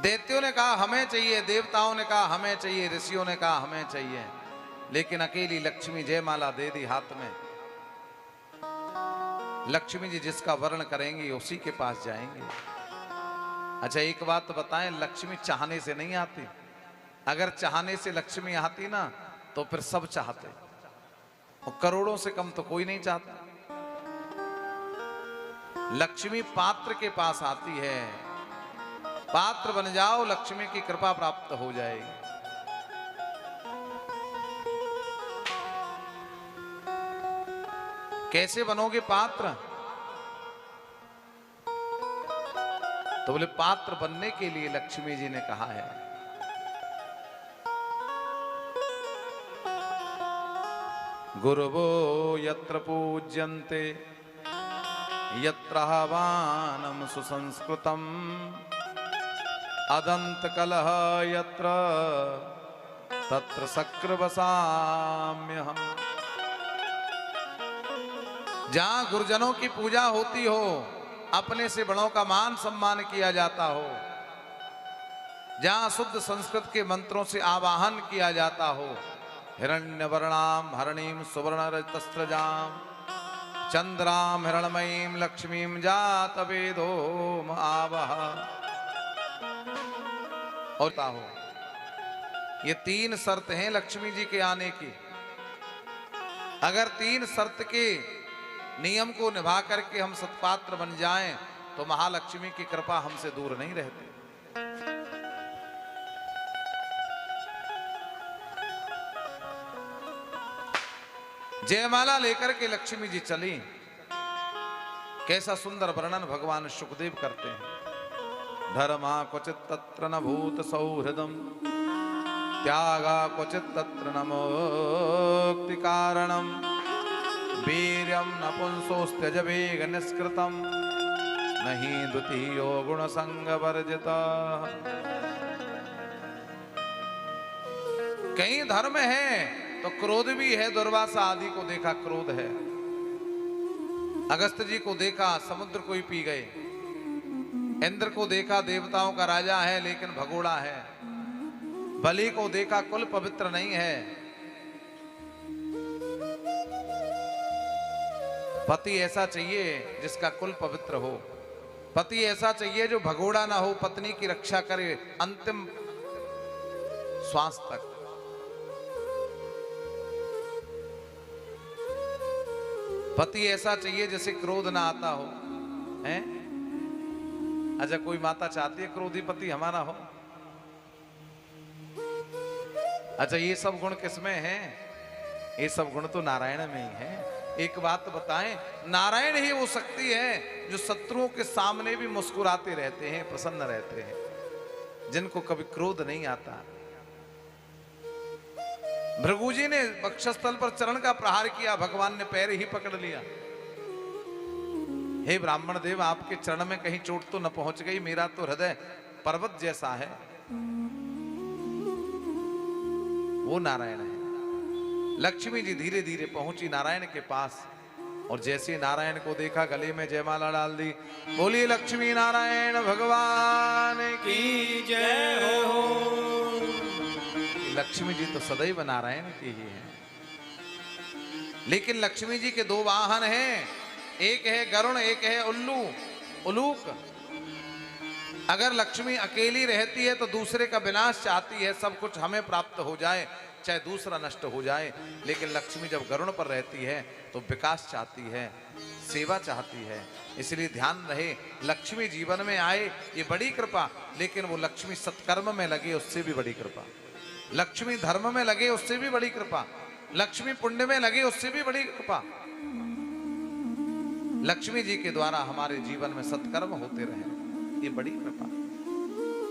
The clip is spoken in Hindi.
दैत्यों ने कहा हमें चाहिए, देवताओं ने कहा हमें चाहिए, ऋषियों ने कहा हमें चाहिए, लेकिन अकेली लक्ष्मी जयमाला दे दी हाथ में। लक्ष्मी जी जिसका वर्ण करेंगी उसी के पास जाएंगे। अच्छा एक बात बताएं, लक्ष्मी चाहने से नहीं आती। अगर चाहने से लक्ष्मी आती ना तो फिर सब चाहते, और करोड़ों से कम तो कोई नहीं चाहता। लक्ष्मी पात्र के पास आती है, पात्र बन जाओ, लक्ष्मी की कृपा प्राप्त हो जाएगी। कैसे बनोगे पात्र? तो बोले पात्र बनने के लिए लक्ष्मी जी ने कहा है, गुरुवो यत्र पूज्यन्ते यत्र हवानम सुसंस्कृतम अदंत कलह यत्र तत्र शक्र वसाम्यहम्। जहां गुरुजनों की पूजा होती हो, अपने से बड़ों का मान सम्मान किया जाता हो, जहां शुद्ध संस्कृत के मंत्रों से आवाहन किया जाता हो, हिरण्यवर्णाम हरणीम सुवर्णरजतस्रजाम चंद्राम हिरणमयीम लक्ष्मीम जात वेदो आवह, और हो। ये 3 शर्त हैं लक्ष्मी जी के आने की। अगर 3 शर्त के नियम को निभा करके हम सत्पात्र बन जाएं तो महालक्ष्मी की कृपा हमसे दूर नहीं रहती। जयमाला लेकर के लक्ष्मी जी चली। कैसा सुंदर वर्णन भगवान शुकदेव करते हैं। धर्मा क्वचित तत्र न भूत सौहृदम त्यागा क्वचित तत्र न मोक्ति कारणम वीर्यम नपुंसोस्त्यज वेग निष्कृतम नहीं द्वितीयो गुण संग वर्जिता। कहीं धर्म है तो क्रोध भी है। दुर्वासा आदि को देखा क्रोध है, अगस्त जी को देखा समुद्र को ही पी गए, इंद्र को देखा देवताओं का राजा है लेकिन भगोड़ा है, बलि को देखा कुल पवित्र नहीं है। पति ऐसा चाहिए जिसका कुल पवित्र हो, पति ऐसा चाहिए जो भगोड़ा ना हो, पत्नी की रक्षा करे अंतिम श्वास तक। पति ऐसा चाहिए जिसे क्रोध ना आता हो, हैं? अच्छा कोई माता चाहती है क्रोधी पति हमारा हो? अच्छा ये सब गुण किसमें हैं? ये सब गुण तो नारायण में ही है। एक बात बताएं, नारायण ही वो शक्ति है जो शत्रुओं के सामने भी मुस्कुराते रहते हैं, प्रसन्न रहते हैं, जिनको कभी क्रोध नहीं आता। भृगु जी ने वक्षस्थल पर चरण का प्रहार किया, भगवान ने पैर ही पकड़ लिया। हे ब्राह्मण देव, आपके चरण में कहीं चोट तो न पहुंच गई? मेरा तो हृदय पर्वत जैसा है। वो नारायण है। लक्ष्मी जी धीरे धीरे पहुंची नारायण के पास, और जैसे नारायण को देखा गले में जयमाला डाल दी। बोलिए लक्ष्मी नारायण भगवान की जय हो। लक्ष्मी जी तो सदैव नारायण की ही है, लेकिन लक्ष्मी जी के 2 वाहन हैं, एक है गरुण, एक है उल्लू उलूक। अगर लक्ष्मी अकेली रहती है तो दूसरे का विनाश चाहती है, सब कुछ हमें प्राप्त हो जाए चाहे दूसरा नष्ट हो जाए, लेकिन लक्ष्मी जब गरुण पर रहती है तो विकास चाहती है, सेवा चाहती है। इसलिए ध्यान रहे, लक्ष्मी जीवन में आए ये बड़ी कृपा, लेकिन वो लक्ष्मी सत्कर्म में लगे उससे भी बड़ी कृपा, लक्ष्मी धर्म में लगे उससे भी बड़ी कृपा, लक्ष्मी पुण्य में लगे उससे भी बड़ी कृपा। लक्ष्मी जी के द्वारा हमारे जीवन में सत्कर्म होते रहे, ये बड़ी कृपा।